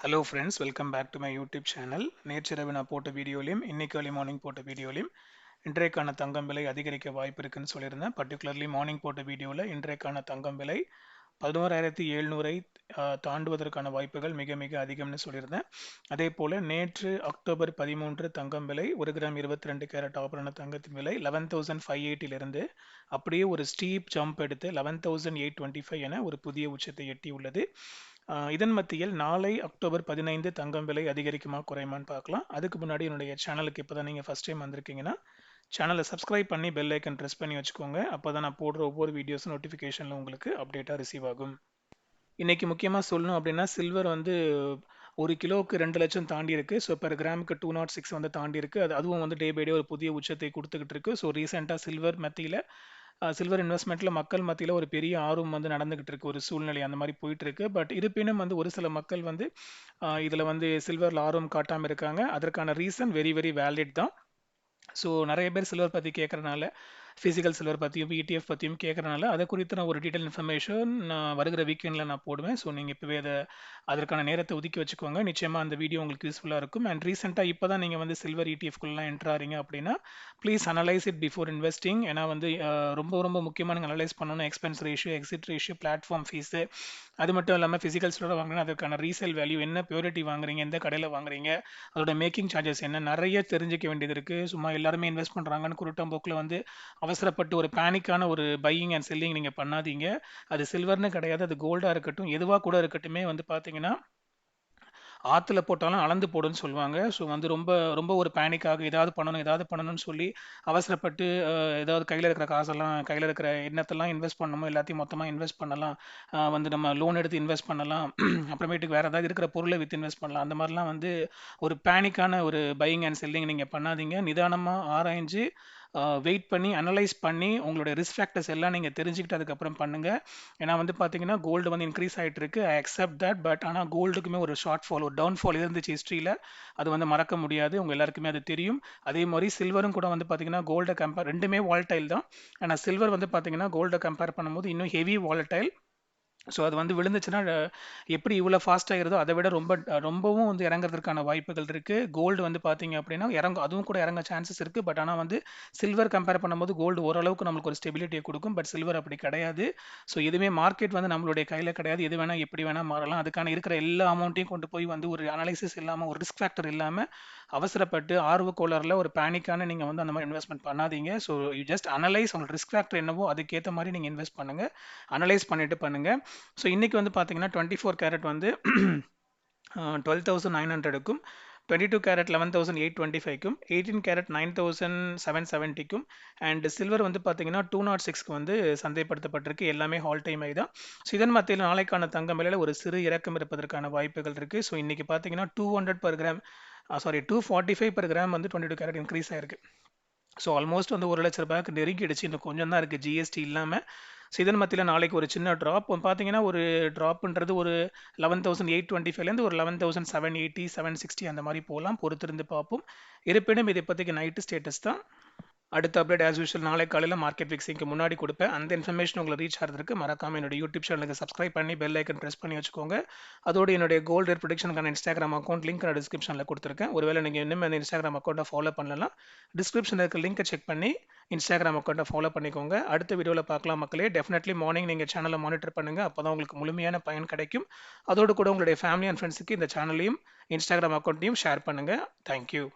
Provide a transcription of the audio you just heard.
Hello friends, welcome back to my YouTube channel. நேற்றிரவு நான் போட்ட வீடியோலையும் இன்னைக்கு early மார்னிங் போட்ட வீடியோலையும் இன்றைக்கான தங்கம் விலை அதிகரிக்க வாய்ப்பு இருக்குன்னு சொல்லியிருந்தேன். பர்டிகுலர்லி மார்னிங் போட்ட வீடியோவில் இன்றைக்கான தங்கம் விலை 11,700 தாண்டுவதற்கான வாய்ப்புகள் மிக மிக அதிகம்னு சொல்லியிருந்தேன். அதே போல் நேற்று அக்டோபர் 13 தங்கம் விலை 1 கிராம் 22 கேரட் ஆபரண தங்கத்தின் விலை 11,580 இருந்து அப்படியே ஒரு ஸ்டீப் ஜம்ப் எடுத்து 11,825 என ஒரு புதிய உச்சத்தை எட்டியுள்ளது. இதன் மத்தியில் நாளை அக்டோபர் 15 தங்கம் விலை அதிகரிக்குமா குறையுமான்னு பார்க்கலாம். அதுக்கு முன்னாடி என்னுடைய சேனலுக்கு இப்போ தான் நீங்கள் ஃபஸ்ட் டைம் வந்திருக்கீங்கன்னா சேனலை சப்ஸ்கிரைப் பண்ணி பெல் ஐக்கன் ப்ரெஸ் பண்ணி வச்சுக்கோங்க. அப்போ தான் நான் போடுற ஒவ்வொரு வீடியோஸ் நோட்டிஃபிகேஷனில் உங்களுக்கு அப்டேட்டாக ரிசீவ் ஆகும். இன்னைக்கு முக்கியமாக சொல்லணும் அப்படின்னா சில்வர் வந்து ஒரு கிலோவுக்கு 2 லட்சம் தாண்டி இருக்கு. ஸோ பெர் கிராமுக்கு 206 வந்து தாண்டி இருக்கு. அதுவும் வந்து டே பை டே ஒரு புதிய உச்சத்தை கொடுத்துக்கிட்டு இருக்கு. ஸோ ரீசெண்டாக சில்வர் மத்தியில் சில்வர் இன்வெஸ்ட்மெண்ட்டில் மக்கள் மத்தியில் ஒரு பெரிய ஆர்வம் வந்து நடந்துகிட்டு இருக்கு. ஒரு சூழ்நிலை அந்த மாதிரி போயிட்டு இருக்கு. பட் இருப்பினும் வந்து ஒரு சில மக்கள் வந்து இதில் வந்து சில்வரில் ஆர்வம் காட்டாமல் இருக்காங்க. அதற்கான ரீசன் வெரி வெரி வேலிட் தான். ஸோ நிறைய பேர் சில்வர் பற்றி கேட்குறனால ஃபிசிக்கல் சில்வர் பற்றியும் ETF பற்றியும் கேட்குறனால அதை குறித்து நான் ஒரு டீட்டெயில் இன்ஃபர்மேஷன் நான் வருகிற வீக்கெண்டில் நான் போடுவேன். ஸோ நீங்கள் இப்போவே அதற்கான நேரத்தை ஒதுக்கி வச்சுக்கோங்க. நிச்சயமாக அந்த வீடியோ உங்களுக்கு யூஸ்ஃபுல்லாக இருக்கும். அண்ட் ரீசெண்டாக இப்போ தான் நீங்கள் வந்து சில்வர் ETFக்குள்ளலாம் என்ட்ரு ஆகிறீங்க அப்படின்னா please analyse it before investing. ஏன்னா வந்து ரொம்ப ரொம்ப முக்கியமாக நீங்கள் அனலைஸ் பண்ணணும். Expense ratio, exit ratio, platform fees, அது மட்டும் இல்லாமல் ஃபிசிக்கல் சில்வர் வாங்கினா அதற்கான ரீசேல் வேல்யூ என்ன, பியூரிட்டி வாங்குறீங்க, எந்த கடையில் வாங்குறீங்க, அதோட மேக்கிங் சார்ஜஸ் என்ன, நிறைய தெரிஞ்சிக்க வேண்டியது இருக்குது. சும்மா எல்லாருமே இன்வெஸ்ட் பண்ணுறாங்கன்னு குருட்டம்போக்கில் வந்து அவசரப்பட்டு ஒரு பேனிக்கான ஒரு பையிங் அண்ட் செல்லிங் நீங்கள் பண்ணாதீங்க. அது சில்வர்னு கிடையாது, அது கோல்டாக இருக்கட்டும், எதுவாக கூட இருக்கட்டுமே வந்து பார்த்தீங்கன்னா ஆற்றுல போட்டாலும் அளந்து போடுன்னு சொல்லுவாங்க. ஸோ வந்து ரொம்ப ரொம்ப ஒரு பேனிக்காக ஏதாவது பண்ணணும்னு சொல்லி அவசரப்பட்டு ஏதாவது கையில் இருக்கிற காசெல்லாம் கையில் இருக்கிற எண்ணத்தெல்லாம் இன்வெஸ்ட் பண்ணணுமோ எல்லாத்தையும் மொத்தமாக இன்வெஸ்ட் பண்ணலாம். வந்து நம்ம லோன் எடுத்து இன்வெஸ்ட் பண்ணலாம். அப்புறமேட்டுக்கு வேறு ஏதாவது இருக்கிற பொருளை விற்று இன்வெஸ்ட் பண்ணலாம். அந்த மாதிரிலாம் வந்து ஒரு பேனிக்கான ஒரு பையிங் அண்ட் செல்லிங் நீங்கள் பண்ணாதீங்க. நிதானமாக ஆராய்ஞ்சு வெயிட் பண்ணி அனலைஸ் பண்ணி உங்களுடைய ரிஸ்க் ஃபேக்டர்ஸ் எல்லாம் நீங்கள் தெரிஞ்சுக்கிட்டு அதுக்கப்புறம் பண்ணுங்கள். ஏன்னா வந்து பார்த்தீங்கன்னா கோல்டு வந்து இன்க்ரீஸ் ஆகிட்டு இருக்கு. I accept that. பட் ஆனால் கோல்டுக்குமே ஒரு ஷார்ட் ஃபால், ஒரு டவுன் ஃபால் இருந்துச்சு ஹிஸ்ட்ரியில். அது வந்து மறக்க முடியாது. உங்கள் எல்லாருக்குமே அது தெரியும். அதே மாதிரி சில்வரும் கூட வந்து பார்த்தீங்கன்னா கோல்டை கம்பேர், ரெண்டுமே வாலடைல் தான். ஆனால் சில்வர் வந்து பார்த்தீங்கன்னா கோல்டை கம்பேர் பண்ணும்போது இன்னும் ஹெவி வாலடைல். ஸோ அது வந்து விழுந்துச்சுன்னா எப்படி இவ்வளோ ஃபாஸ்ட் ஆகிறதோ அதை விட ரொம்பவும் வந்து இறங்குறதுக்கான வாய்ப்புகள் இருக்குது. கோல்டு வந்து பார்த்தீங்க அப்படின்னா அதுவும் கூட இறங்க சான்சஸ் இருக்குது. பட் ஆனால் வந்து சில்வர் கம்பேர் பண்ணும்போது கோல்டு ஓரளவுக்கு நம்மளுக்கு ஒரு ஸ்டெபிலிட்டியை கொடுக்கும். பட் சில்வர் அப்படி கிடையாது. ஸோ எதுவுமே மார்க்கெட் வந்து நம்மளுடைய கையில் கிடையாது. எது வேணால் எப்படி வேணால் மாறலாம். அதுக்கான இருக்கிற எல்லா அமௌண்ட்டையும் கொண்டு போய் வந்து ஒரு அனலைசிஸ் இல்லாமல், ஒரு ரிஸ்க் ஃபேக்டர் இல்லாமல், அவசரப்பட்டு ஆர்வ கோளாறுல ஒரு பேனிக்கான நீங்கள் வந்து அந்த மாதிரி இன்வெஸ்ட்மெண்ட் பண்ணாதீங்க. ஸோ யூ ஜஸ்ட் அனலைஸ், உங்களுக்கு ரிஸ்க் ஃபேக்டர் என்னவோ அதுக்கேற்ற மாதிரி நீங்கள் இன்வெஸ்ட் பண்ணுங்கள். அனலைஸ் பண்ணிட்டு பண்ணுங்கள். ஸோ இன்றைக்கி வந்து பார்த்தீங்கன்னா 24 கேரட் வந்து 12,900க்கும், 22 கேரட் 11,825க்கும், 18 கேரட் 9,770க்கும், அண்ட் சில்வர் வந்து பார்த்தீங்கன்னா 206க்கு வந்து சந்தைப்படுத்தப்பட்டிருக்கு. எல்லாமே ஆல் டைம் ஹை தான். ஸோ இதன் மத்தியில் நாளைக்கான தங்க விலையில் ஒரு சிறு இறக்கம் இருப்பதற்கான வாய்ப்புகள் இருக்குது. ஸோ இன்றைக்கி பார்த்தீங்கன்னா 200 per கிராம் 245 per கிராம் வந்து 22 கேரட் இன்க்ரீஸ் ஆயிருக்கு. ஸோ ஆல்மோஸ்ட் வந்து 1 லட்ச ரூபாய்க்கு நெருங்கிடுச்சு. இன்னும் கொஞ்சம் தான் இருக்குது ஜிஎஸ்டி இல்லாமல். ஸோ இதன் மத்தியில் நாளைக்கு ஒரு சின்ன ட்ராப் பார்த்தீங்கன்னா ஒரு ட்ராப்ன்றது ஒரு 11,825லேருந்து ஒரு 11,780, 760 அந்த மாதிரி போகலாம். பொறுத்திருந்து பார்ப்போம். இருப்பினும் இதை பற்றிக்கு நைட்டு ஸ்டேட்டஸ் தான். அடுத்த அப்டேட் ஆஸ் யூஷுவல் நாளை காலையில் மார்க்கெட் ஃபிக்ஸிங்க்கு முன்னாடி கொடுப்பேன். அந்த இன்ஃபர்மேஷன் உங்களை ரீச் ஆகிறதுக்கு மறக்காமல் என்னோட யூடியூப் சேனலுக்கு சப்ஸ்கிரைப் பண்ணி பெல் ஐக்கன் ப்ரெஸ் பண்ணி வச்சுக்கோங்க. அதோடு என்னுடைய கோல்டு ரேட் ப்ரொடிக்ஷனுக்கான இன்ஸ்டாகிராம் அக்கௌண்ட் லிங்க் நான் டிஸ்கிரிப்ஷனில் கொடுத்துருக்கேன். ஒருவேளை நீங்கள் இன்னும் அந்த இன்ஸ்டாகிராம் அக்கௌண்ட்டை ஃபாலோ பண்ணலாம், டிஸ்கிரிப்ஷனில் இருக்க லிங்கை செக் பண்ணி இன்ஸ்டாகிராம் அக்கௌண்ட்டை ஃபாலோ பண்ணிக்கோங்க. அடுத்த வீடியோவில் பார்க்கலாம் மக்களே. டெஃபினெட்லி மார்னிங் நீங்கள் சேனலை மானிட்டர் பண்ணுங்கள். அப்போ தான் உங்களுக்கு முழுமையான பயன் கிடைக்கும். அதோடு கூட உங்களுடைய ஃபேமிலி அண்ட் ஃப்ரெண்ட்ஸுக்கு இந்த சேனலையும் இன்ஸ்டாகிராம் அக்கௌண்ட்டையும் ஷேர் பண்ணுங்கள். தேங்க்யூ.